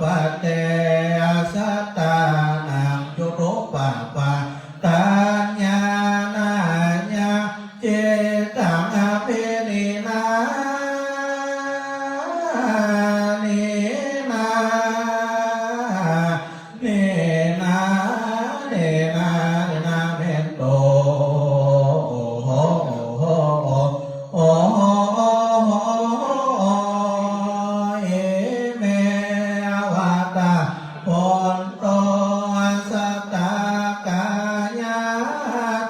ปะเตสัตตานังจุรุปะปะตัญญาณัญญาเจตังอภินินานินาเนนาเนนาเนนาเมนโตโหโหโหเอเมวะตาพนโตสัตตากายา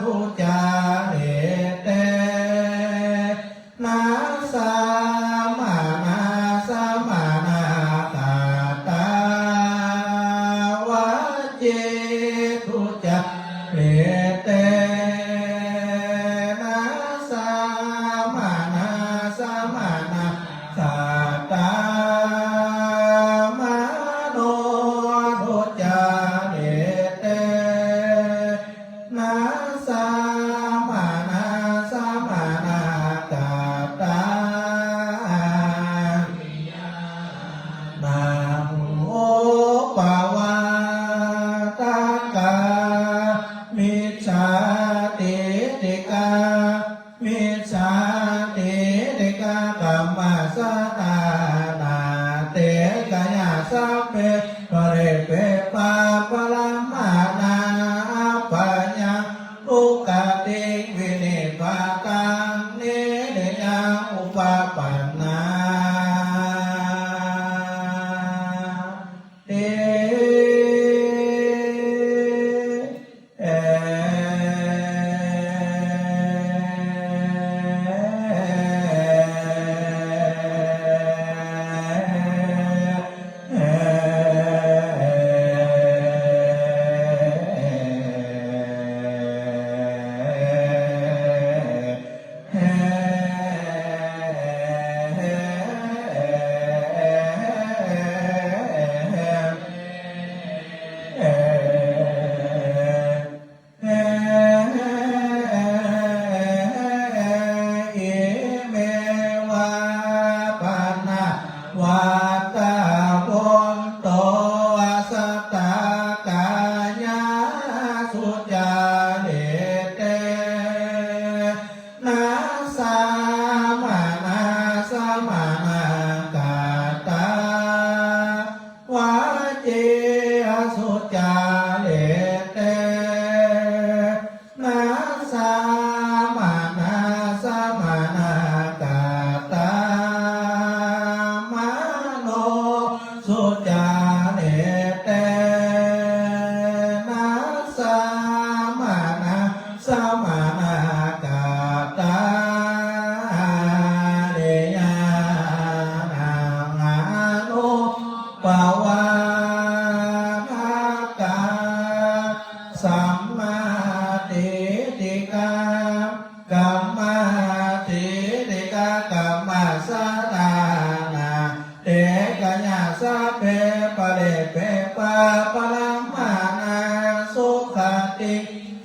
ทุจาเรเตนะสามานาสมานาตาตาวะเจทุจาเรเตนะสามานาสมานาตาตามโนทุจาเรเตนะสามานาสมานาตาตานะโมปวาตากามิจฉาทิฏฐิกามิจฉาทิฏฐิกากัมมัสสตานาเตกายาสัพเพปะเรเปปะปะละมานาปัญญาอุกติวินิปาตังเนเดยังอุปปันนาเต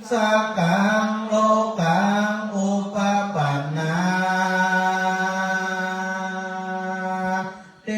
สักกังโลกังอุปปันนาเต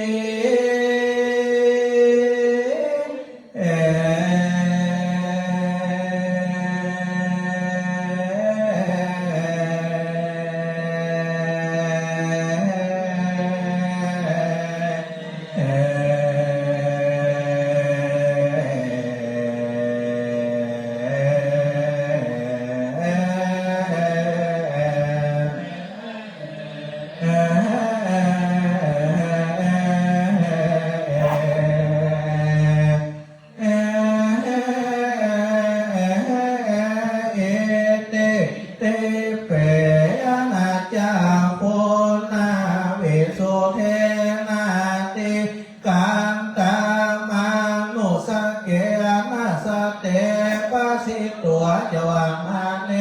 ตัวจวามาเน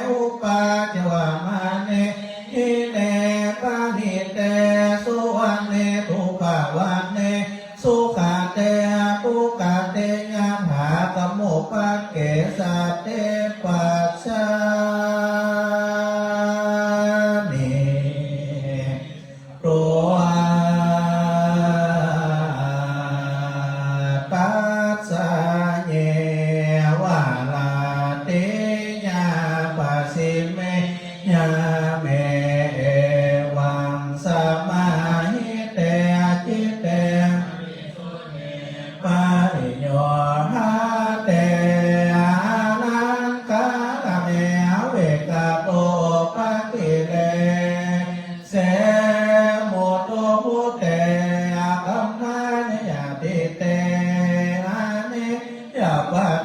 อุปาจวามาเนหิเนปาหิเตสุวันเนทุภาวันเนสุขาเตปุกาเตยามหากโมปะเกสะเตปัสสานิตัว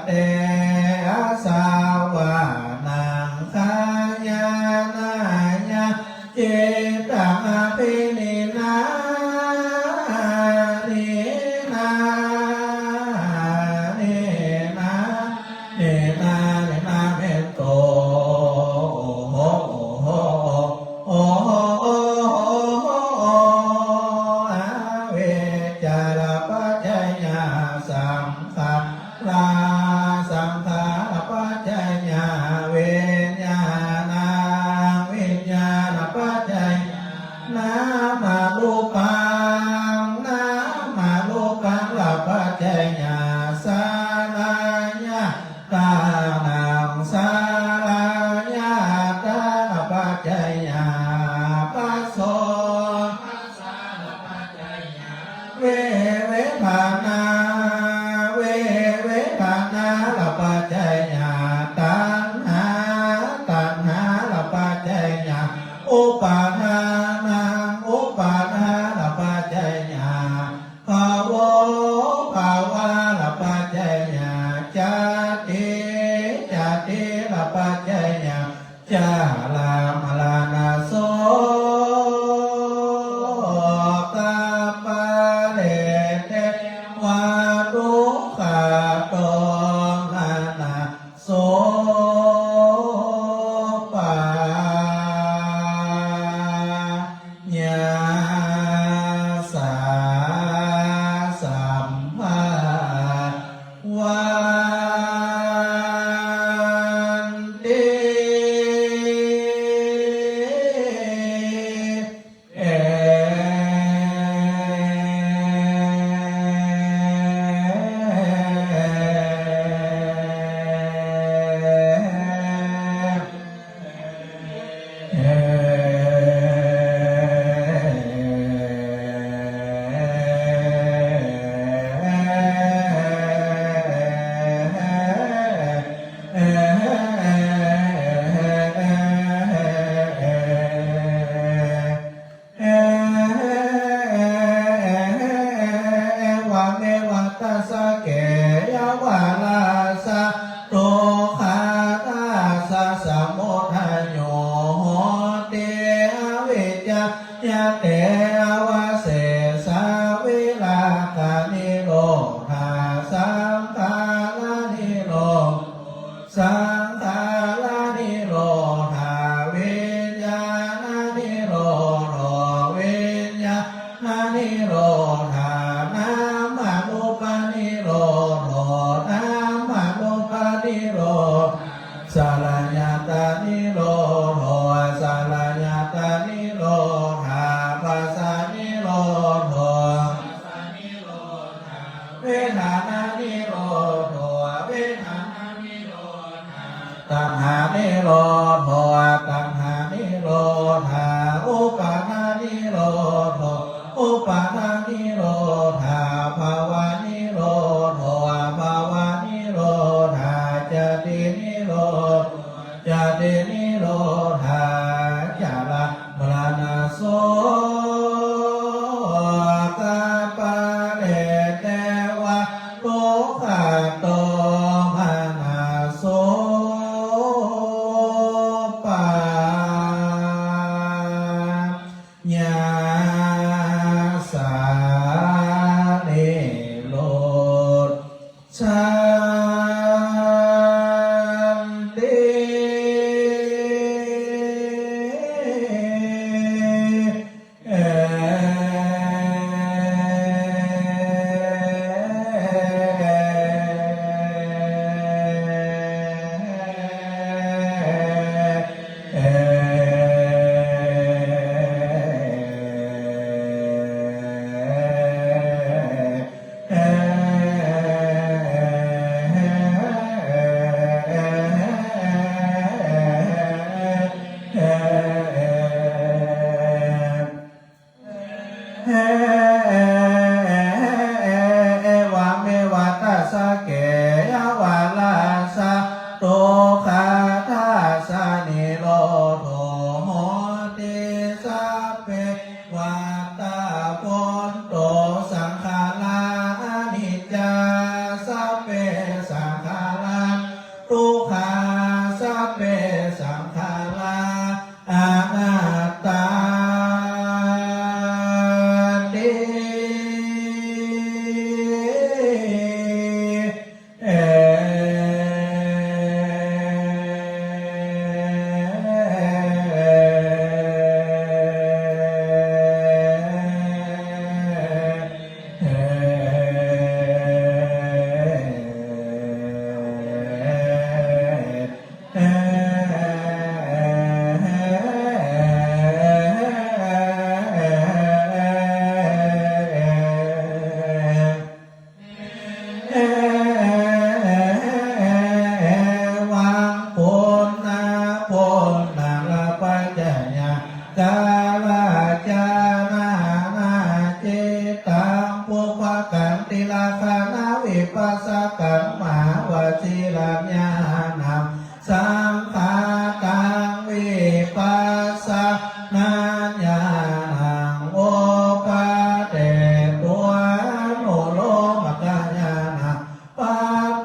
เตอาสาวานังคายานายะเจตังอภินินานินานินานินานินาเมตโตโหโหโหโหอาเวจาลปัจจยาสังฆาราสังฆาปัจจยาเวญาณังวิญญาณปัจจยนามารูปังนามารูปังละปัจจยาสาลายะตานังสาลายะตาละปัจจยาปัสโสเวเวทานาเวเวทานาละปัจจยาตัณหาตัณหาละปัจจยาอุปาทานังอุปาทาละปัจจยาภาวะภาวะละปัจจยาจาติจาติละปัจจยาจาลามลานาโสกาปะเลเตวารุขาโตนานาโสปายาสาสัมภาวันติเอวังเอวัตตสสะเกยวาลาสะโตคาตาสะสะโมทัยโยโหติอวิจจยเตอวาเสสาวิลากานิโรธาสังฆาลานิโรสังฆาลานิโรธาวิญญาณนิโรธวิญญาณนิโรธานามานุปานิโรธนามานุปานิโรสาลายาตานิโรธสาลายาตานิโรธาปัสสานิโรธเวทานานิโรธเวทานานิโรธตัณหานิโรธตัณหานิโรธาอุปาทานิโรธอุปาทานิโรธาภาวานิโรธภาวานิโรธาจตินิโรธจตินิโรธาจาระมรณะโสกาปะเลเตวะโลกาโตมานาโสปายาสาเน คณะวิปัสสกัมมาวชิรัญญาณังสังฆาตังวิปัสสนาญาณังโอปาเตตัวโนโลมกญาณังปา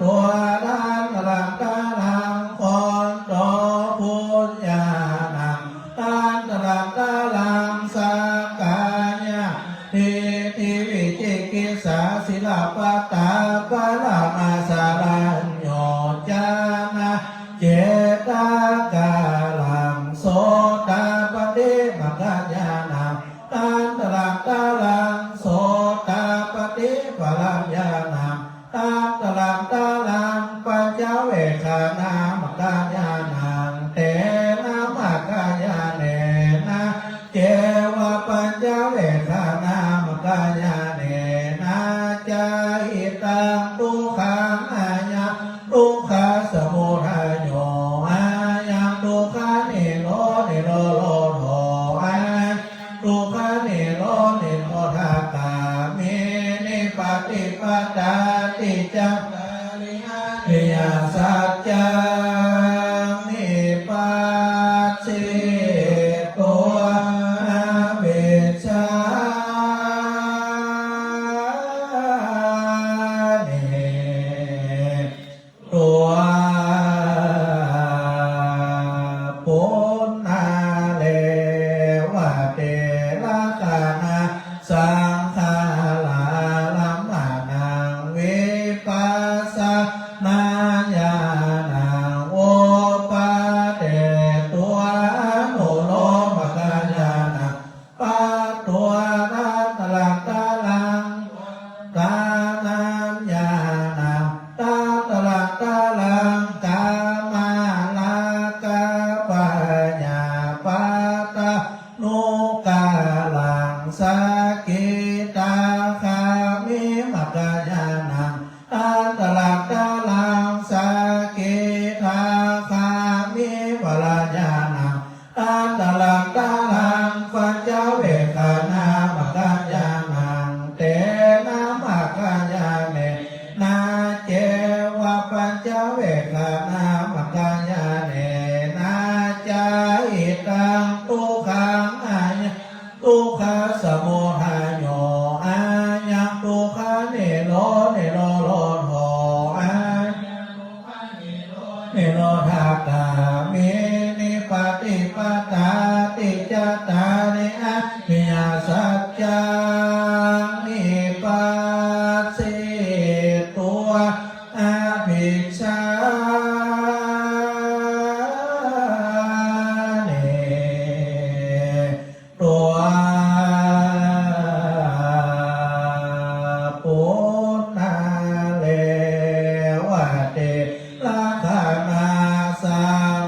ตัวด้านกลางกลางคนโตพุญญาณังด้านกลางกลางสักกายะทิฏฐิวิจิกิจสาศิลปตาปะละมาสารัญโยจานะเจตากาลังโสตปฏิมัคคญาณังตันตรังกาลังโสตปฏิปรัญญาณังตันตรังกาลังปัญจเวคขณามัคคญาณังเตนะมัคคญาเนนะเจวะปัญจเวคขณามัคคญาเนนะจาหิตังทุกขังอายังทุกขสมุทัยโยอายังทุกขานิโรโรโทอาทุกขานิโรธากามินิปฏิปตาติจักริยสัจจังนิปัสสิตัวเวชานิตัวปุณณาเลวะเตระกานาสังขาราลัมมานังวิปัสสนาญาณังโอปาเตตัวโนโลมกญาณังปาตัวรัตลังตาลังตานัญญาณังตาตลังตาลังกามาลากาปัญญาปาตานุกาลังสากิตาคามิมัคคญาณังตันตลังตาลังสากิตาคามิปรัญญาณังตันตลังตาลังปัญจเวคขณามัคคญาณังเตนะมัคคญาเนนะเจวะปัญจเวคขณามัคคญาเนนะจาหิตังทุกขังอายังทุกขสมุทัยโยอายังทุกขานิโรโรโทอานิโรธากามินิปฏิปตาติจตานิอะมิยสัจจังนิปัสสิตัวอภิชาเนตัวปุณณาเลวะเตระคณาสัง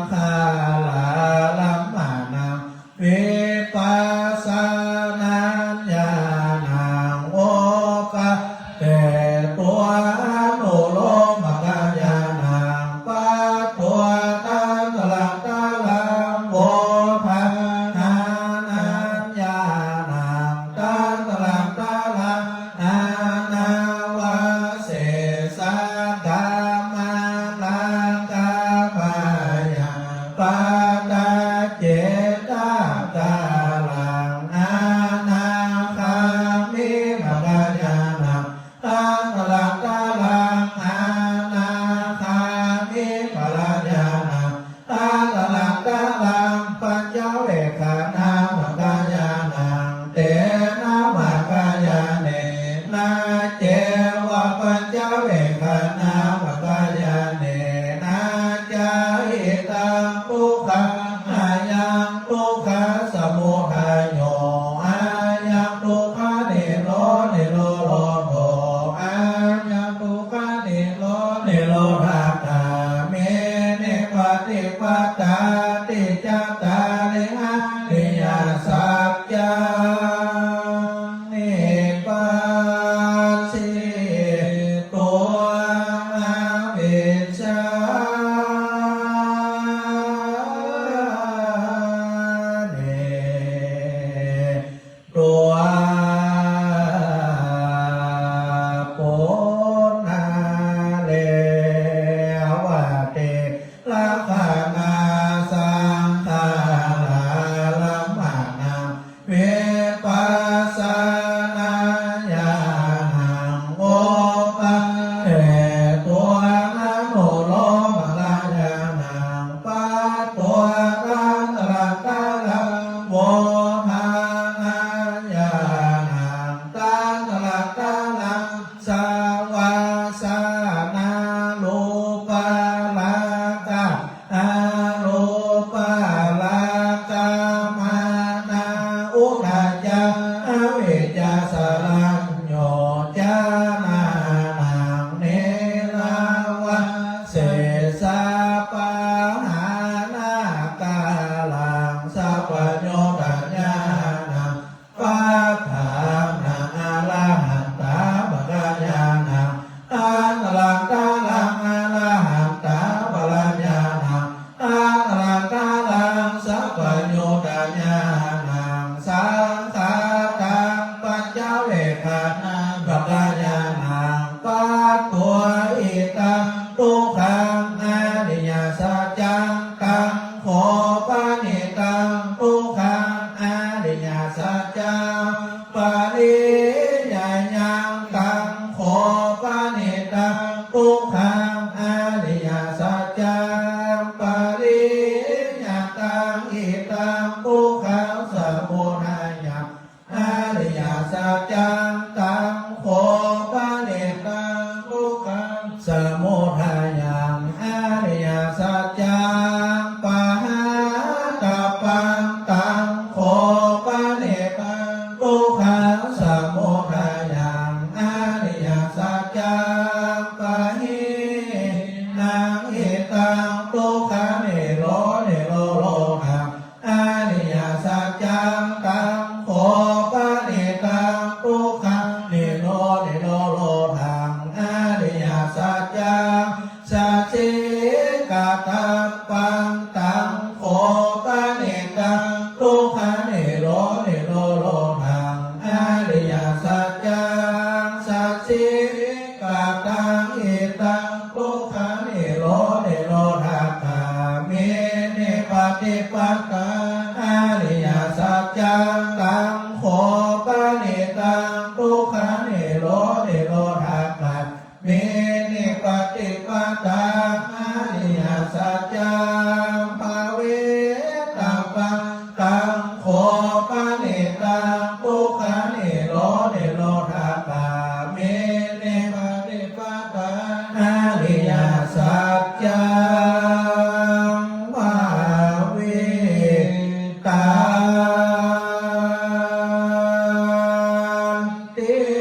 ตังทุกขังอริยสัจจังปริยัติตังอิตังทุกขังสมุทัยังอริยสัจจังตังโคปะเนตังทุกขังสมุทัยังอริยสัจจังปะหาตัปปังตังโคปะเนตังทุกขังสมุทัยังอริยสัจจังปะหินังอิตังทุกขังเนโรโลหังอริยสัจจังตังโคปะเนตังทุกขังเนโรโลหังอริยสัจจังสัจจิกาตังปังตังโคปะเนตังทุกขังเนโรโลหังอริยสัจจังสัจจิกาตังอิตังทุกขังเนโรหังคาเมเนปฏิปัตตาอริยสัจจังตังโคปะเนตังทุกขังเนโรหังคาเมเนปฏิปัตตาอริยสัจจังภาเวตัปปังตังโคปะเนตังทุกขังเนโรหังคาเมเนปฏิปัตตาอริยสัจจังภาเวตันติ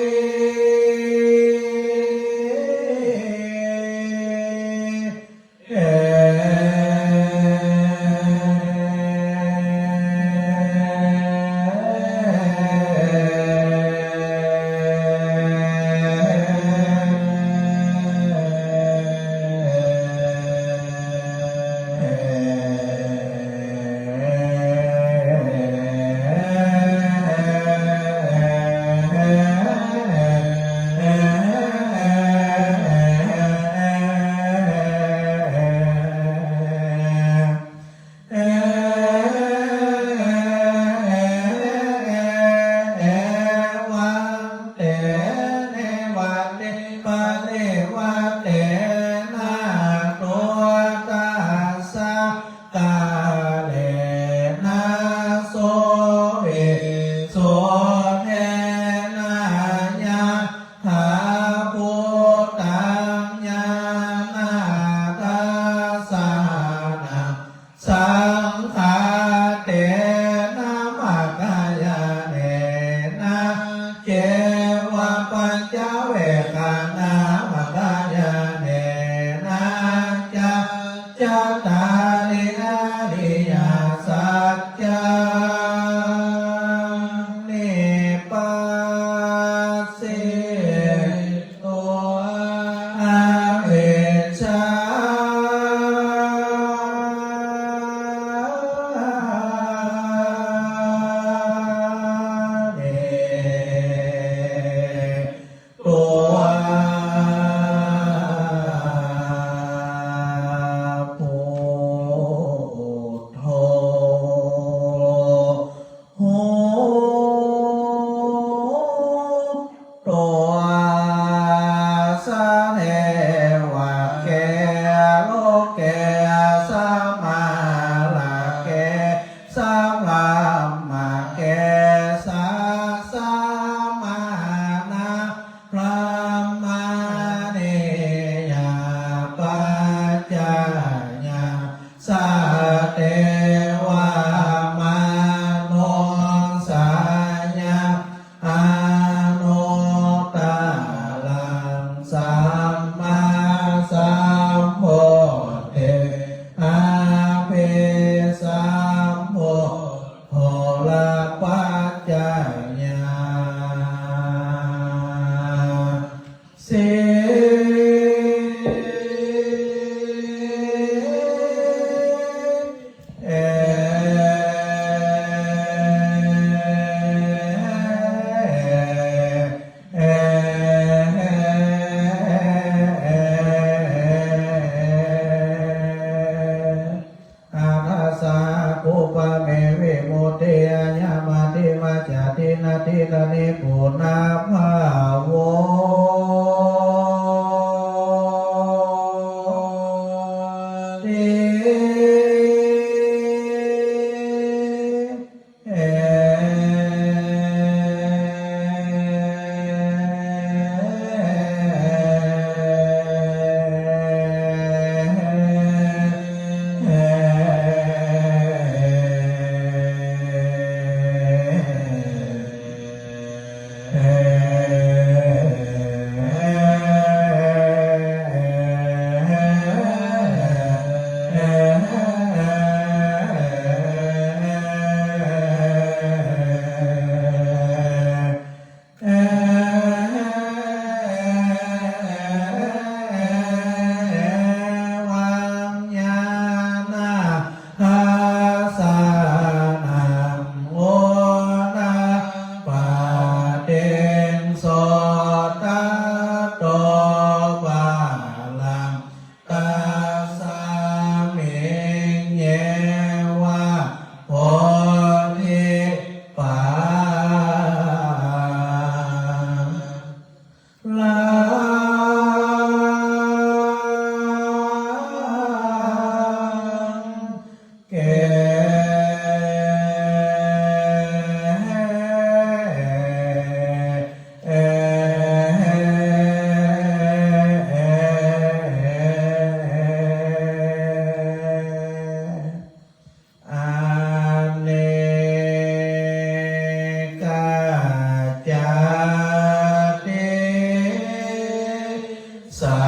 สั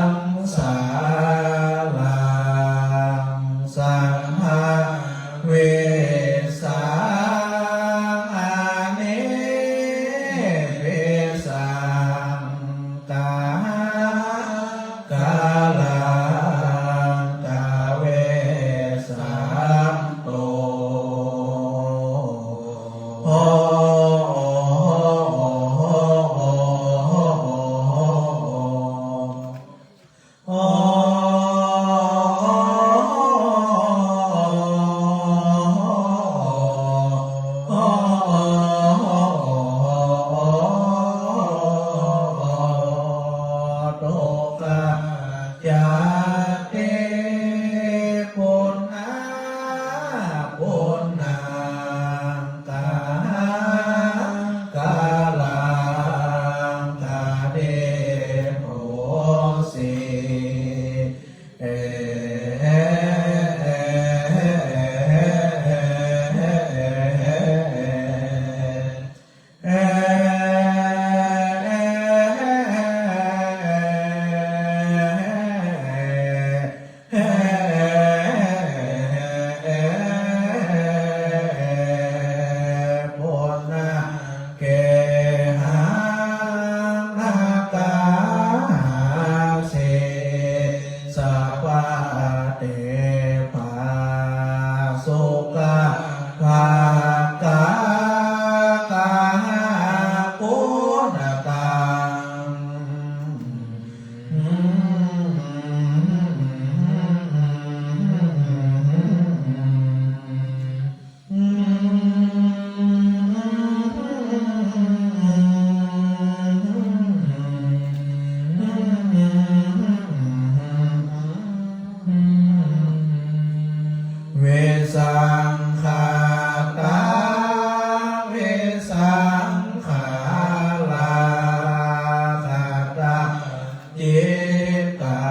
งสารังสังฆเวสังอาเนเวสังกากาลังกาเวสังโตโอเวสังขาตาเวสังขาลาคาตาจิตตั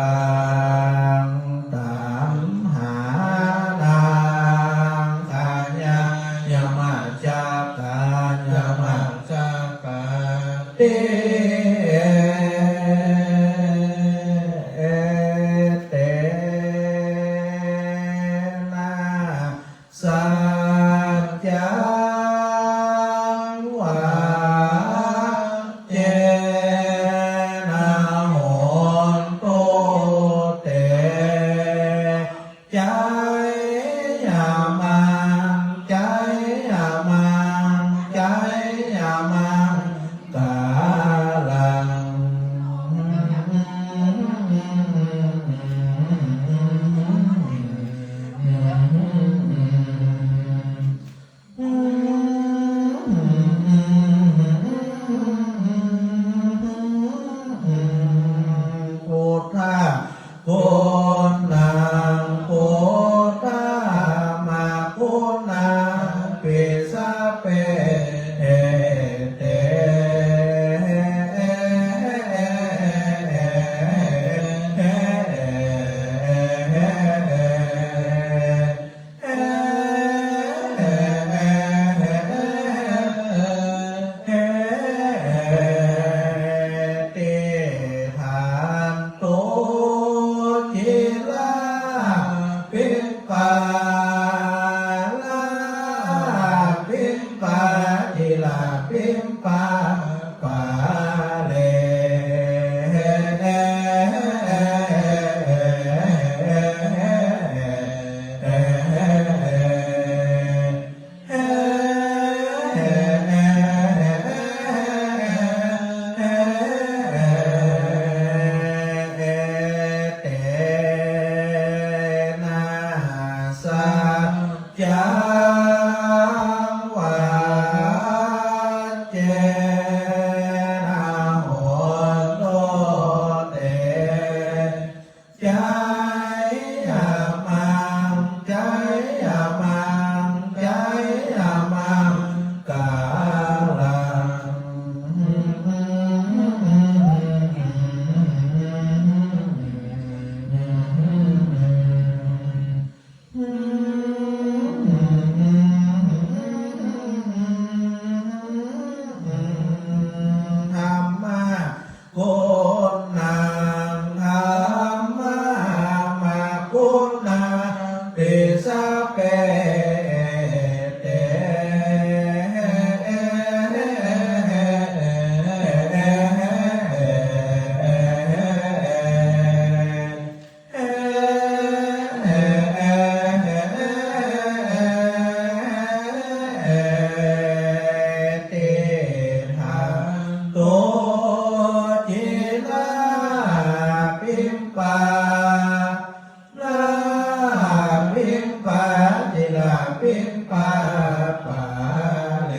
งตัมหานังกายายมัจจกายมัจจกาเตสัจจังวาเจนะโหนตุเตใจยามังใจยามังใจยามังกาลังพุทธะพุทธังพุทธะมาพุทธังปิสะเปเตเตหันโตจิ ปาลาพิมปาจิลาพิมปาปาเล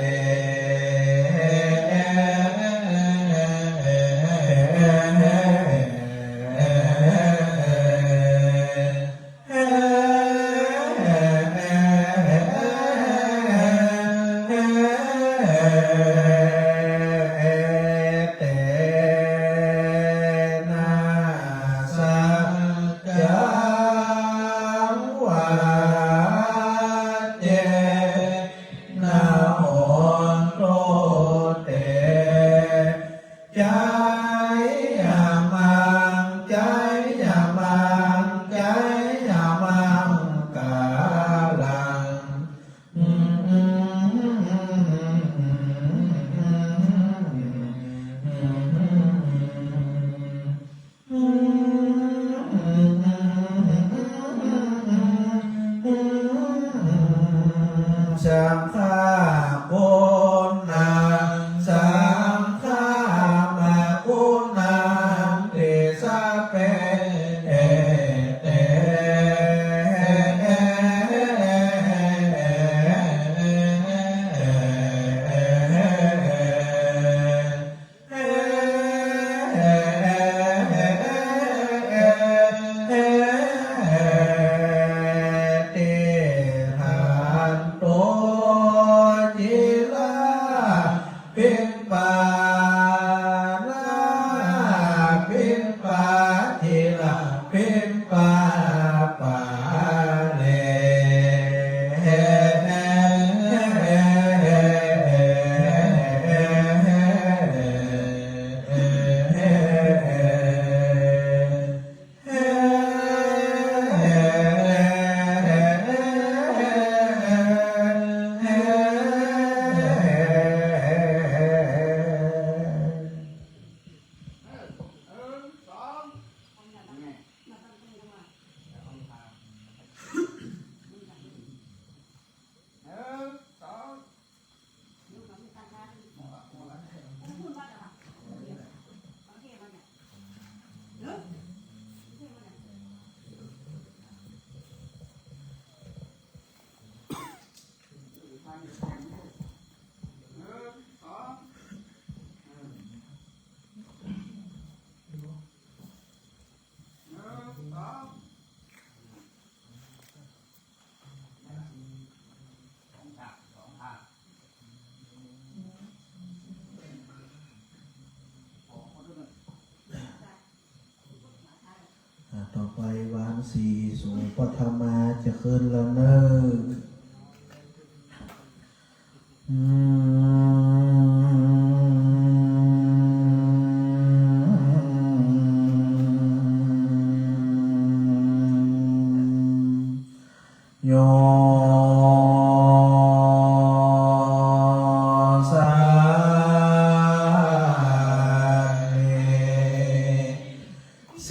สังฆาปุณนังสังฆามาปุณนังเตสะเปเตเป็นปาลาเป็นปาทิลาเป็นปาปาเลต่อไปวานสีสูงปฐมาจะขึ้นแล้วเนอะโยสาเส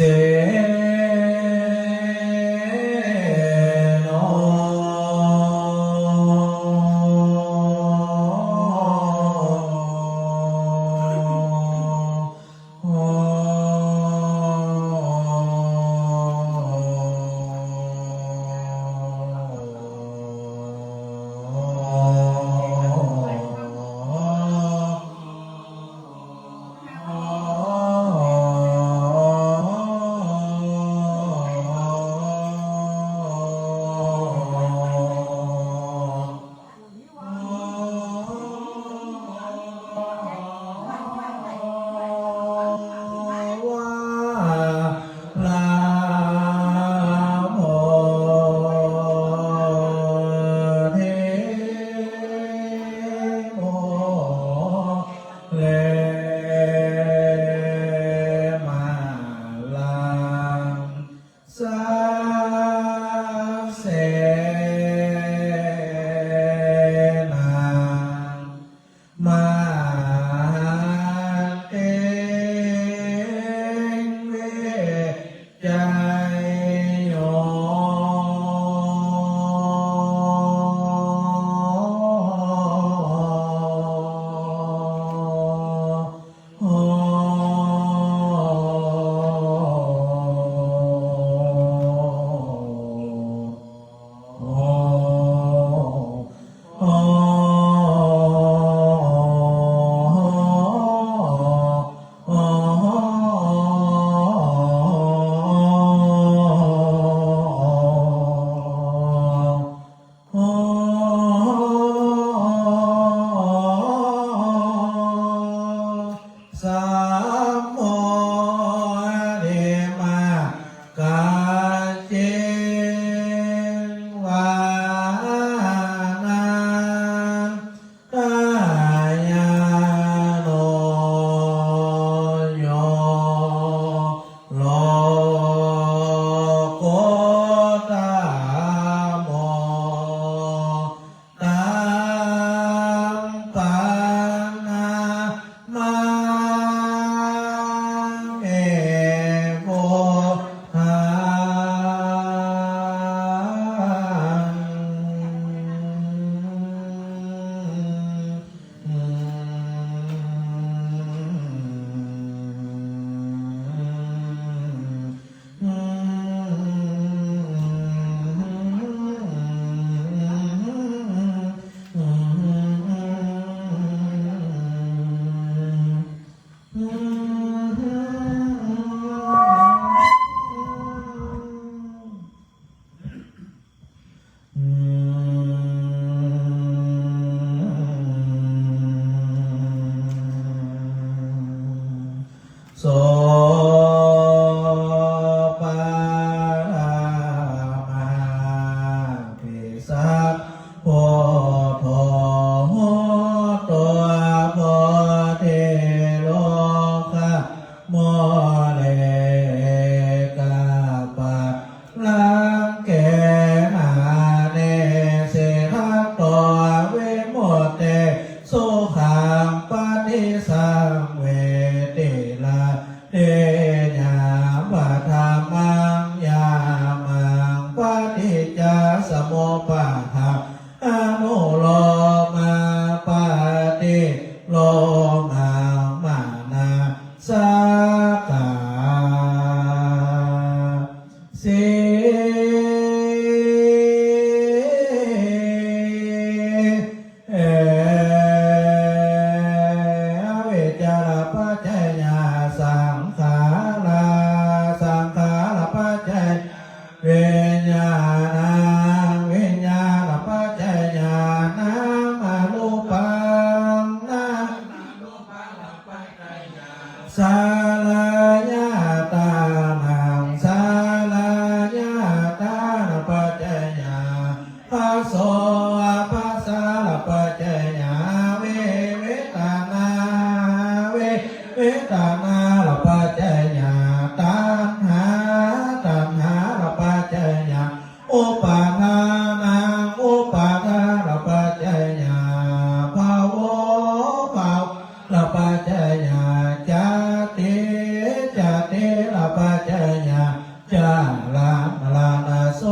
ยาจาลาลานาโส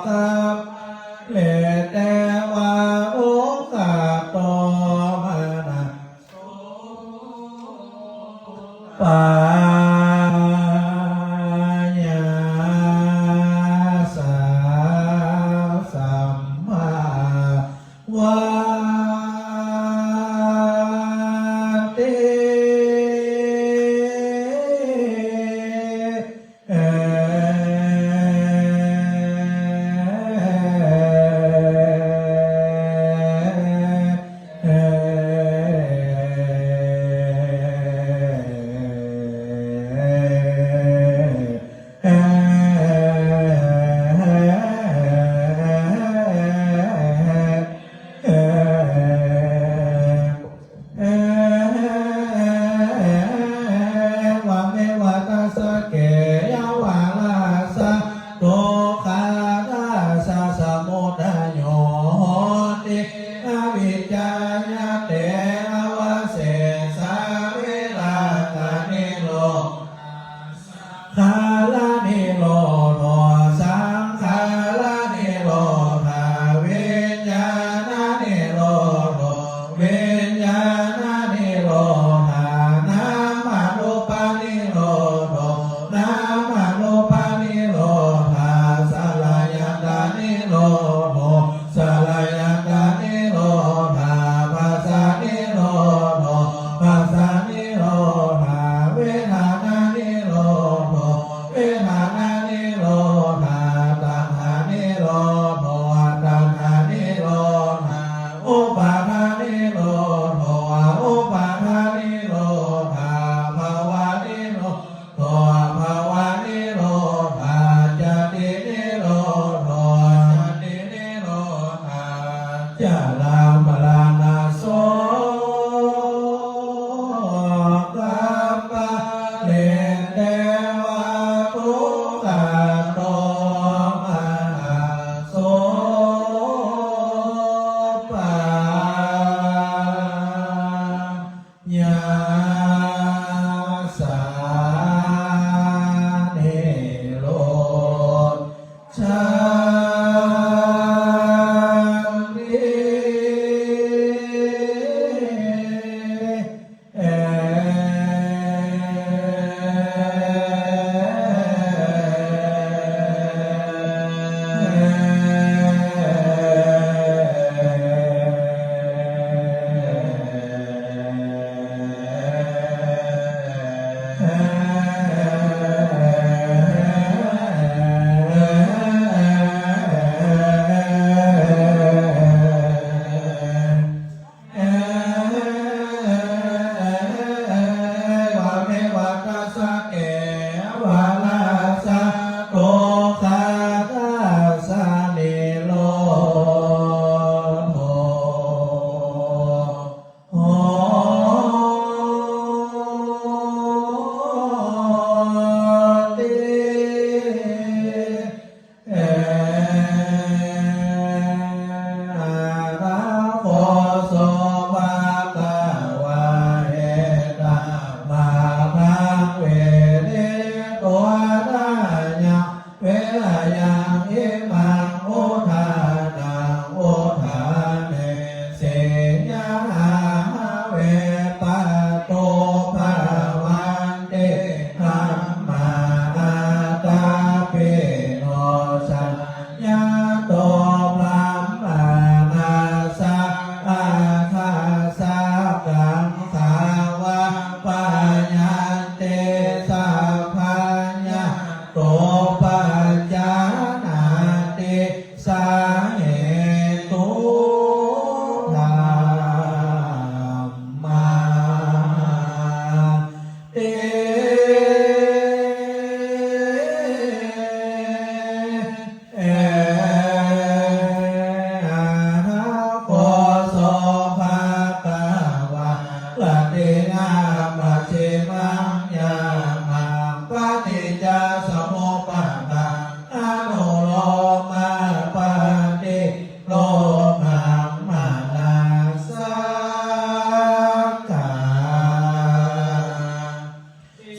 กับเลเตวารุกาโตมานะปายาสาสัมมาวาติ เ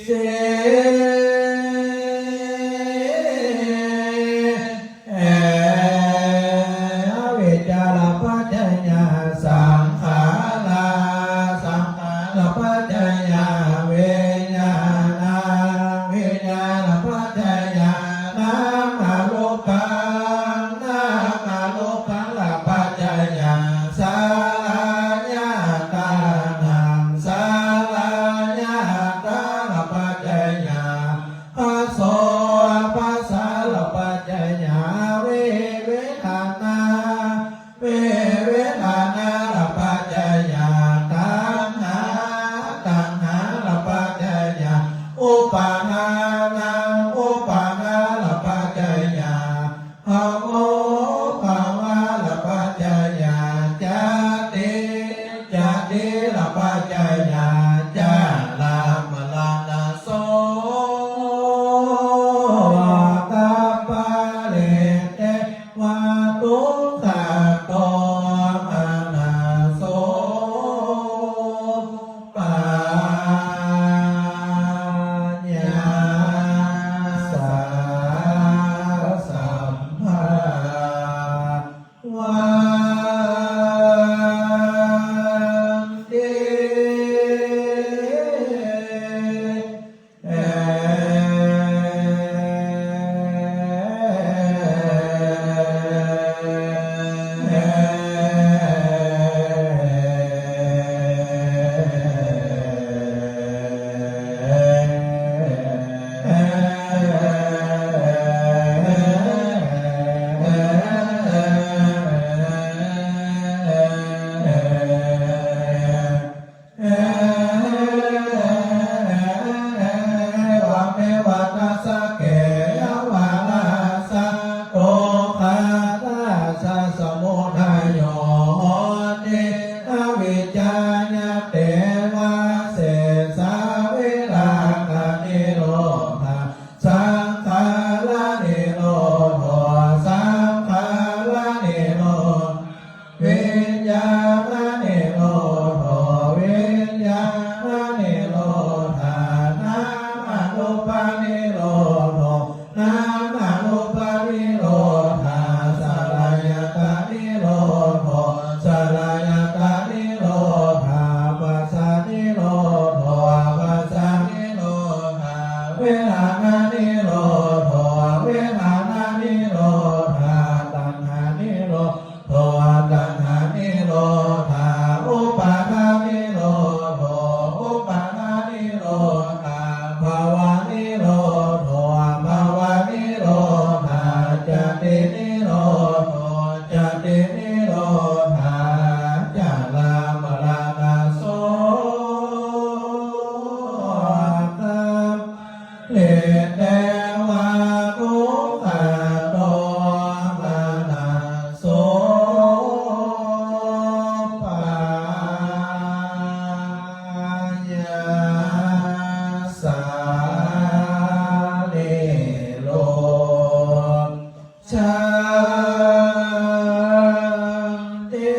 เสอวิจาลปัจจยาสังขาราสังขารปัจจยาเวญาณังวิญญาณปัจจยานามาโลกังนามาโลกังละปัจจยาสาญาตานังสาญาตาละปัจจยาปัสโสปัสสะละปัจจยาเวทนาเวทนาละปัจจยาตัณหาละปัจจยาอุปาทานังอุปาทาละปัจจยาภโวภาวะละปัจจยาจติละปัจจยาจาลามลานาโสตาปะเลเตวะตุขะโตอะนาโสปัญญาสัมภาวะติวะเมวะตัสสะเกยวะลาสะโตคาตาสะสมุทัยโยติอวิจจายเตวะเสสะเวรากะนิโรธาสังขารนิโรธสังขารนิโรธวิญญาณนิโรธวิญญาณนิโรธานามานุปานิโรธนามานุปานิโรธาสลายตานิโรธสลายตานิโรธาปัสสะนิโรธปัสสะนิโรธาเวทนานิโรธเวทนานิโรธาตัณหานิโรธตัณหานิโรธาอุปาทานิโรธอุปาทานิโรธาภาวะนิโรธภาวะนิโรธาจตินิโรธจตินิโรธาจาลามลานาโสตัมเลเตวะตุขะโตอะนาโสปัญญาสันนิโรธชันติ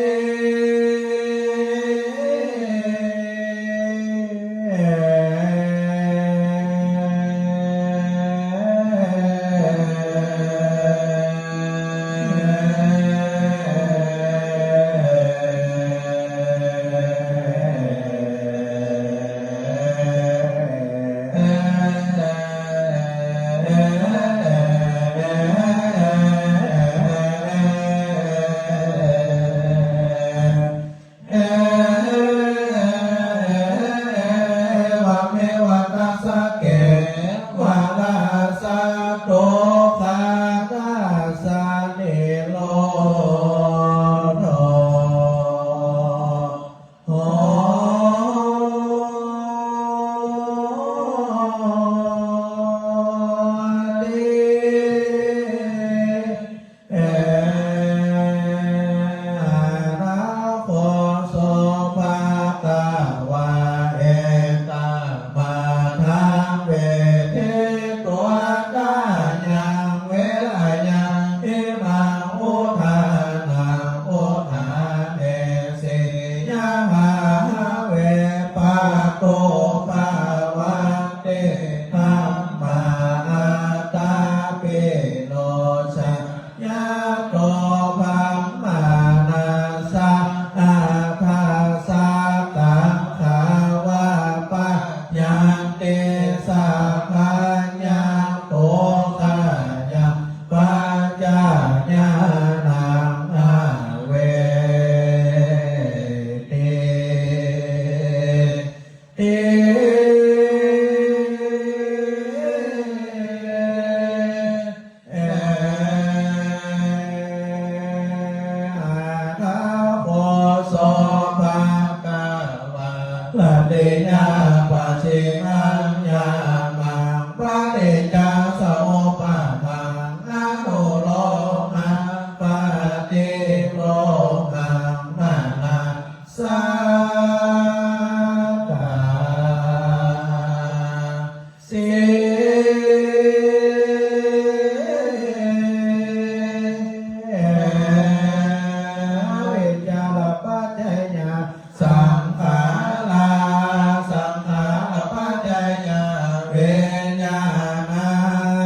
วะเมวะตัสสะเกวะลาสะโตคาตาสะนิโรธโหติอะระโฆโสภะคะวะเอตัมปะทังเวเท สีวิจาลปัจจยาสังขาราสังขารปัจจยาเวญญาณั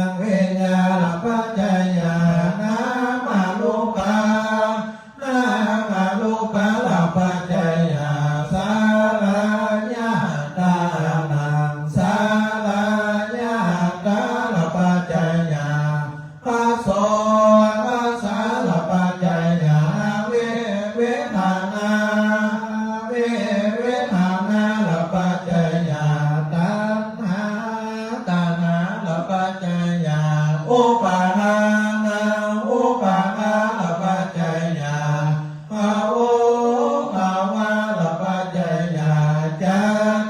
งเวญญาณปัจจยานามาลุกานามาลุกาลปัจจยาสาราญาตานังสาราญาตาลปัจจยาภาโสภาษาลปัจจยาเวทนาเวทนาลปัจจยาตัณหาตัณหาลปัจจยาอุปาทานาอุปาทาลปัจจยาภาวะภาวะลปัจจยาจ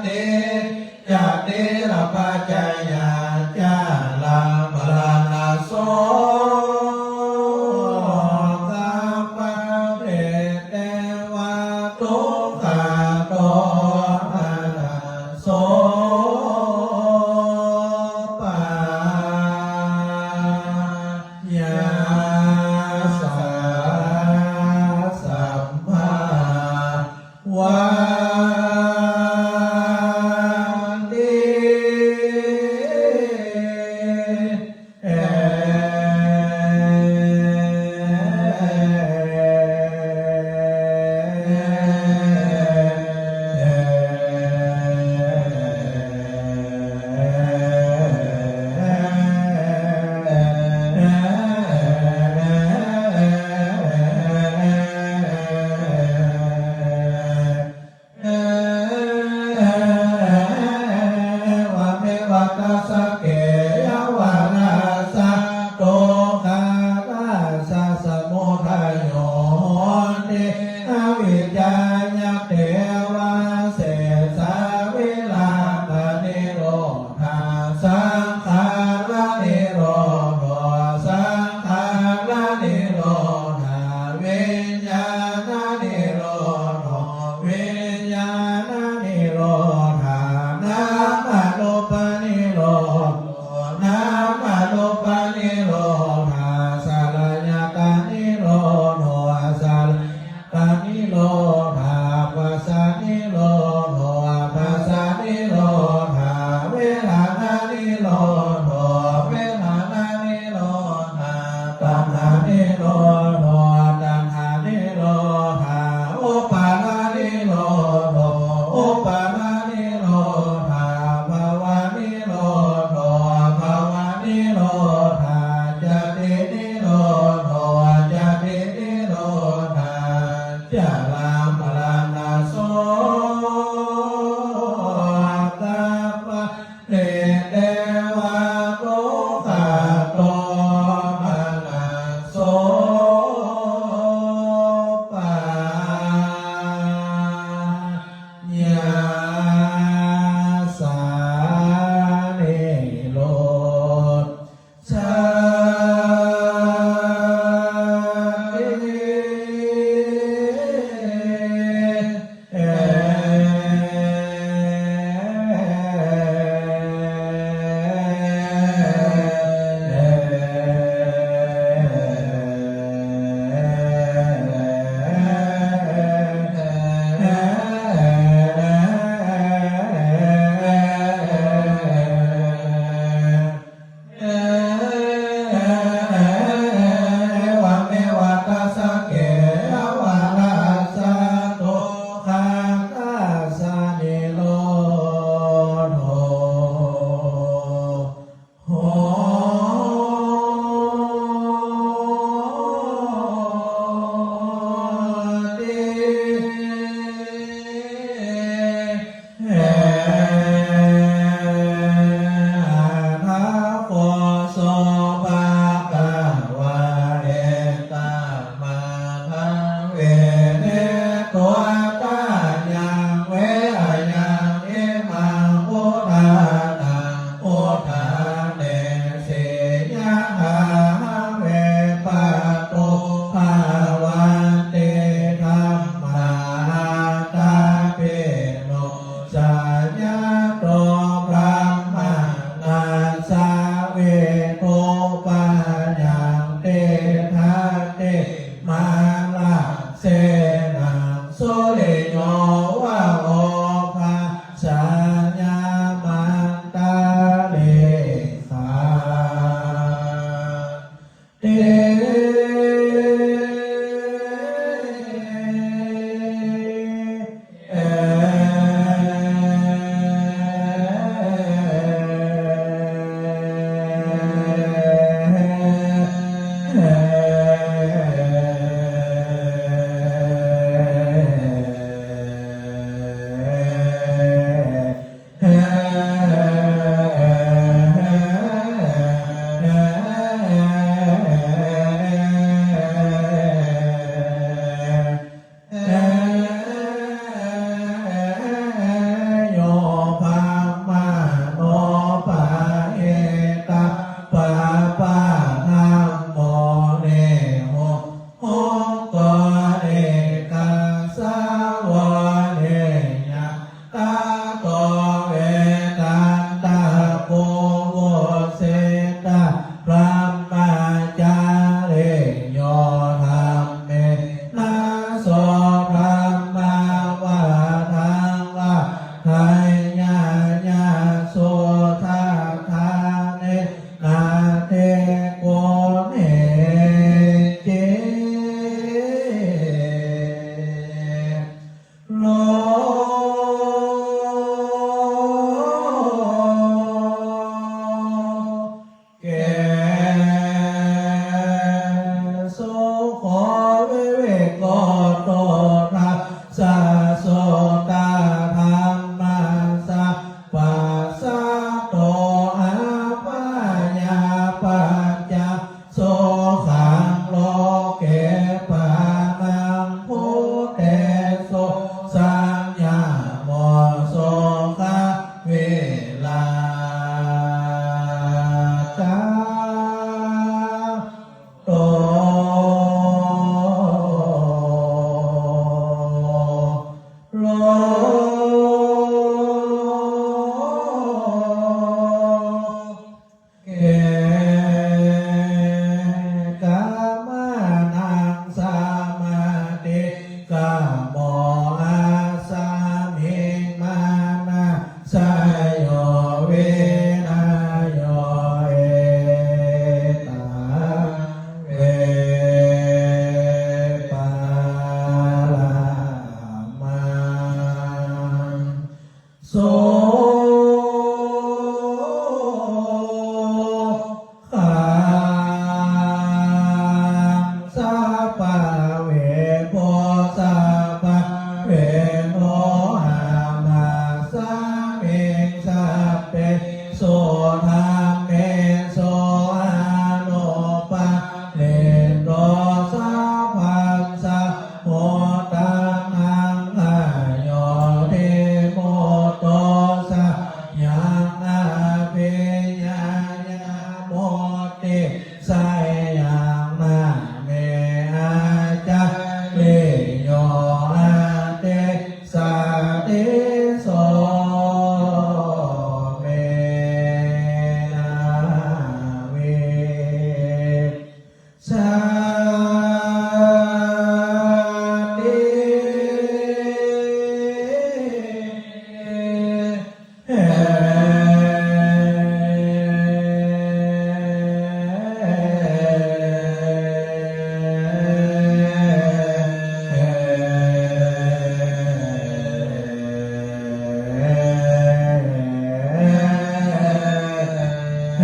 ติจติลปัจจยาจาลังมรณะโสกัปปะเรเตวะทุกขโตอะระโสปายาสาสัมภาวะติวะเมวัตสะเกยวะนาสะโตคาราสะสมุทัยโยเตอวิจจายเตวะเสสะวิลาภนิโรธาสังขารนิโรธสังขารนิโรธาวิญญาณนิโรธวิญญาณนิโรธานามาโลปนิโรธนามาโลปนิโรธาสาลญาตานิโรธสาลตานิโรธาปัสสานิโรธปัสสานิโรธาเวทนานิโรธเวทนานิโรธาตัณหานิโรธตัณหานิโรธาอุปาทานิโรธอุปาทานิโรธาภาวะนิโรธภาวะนิโรธาจตินิโรธจตินิโรธาจาลามรณะโสกัปปะเรเตวะ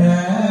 หา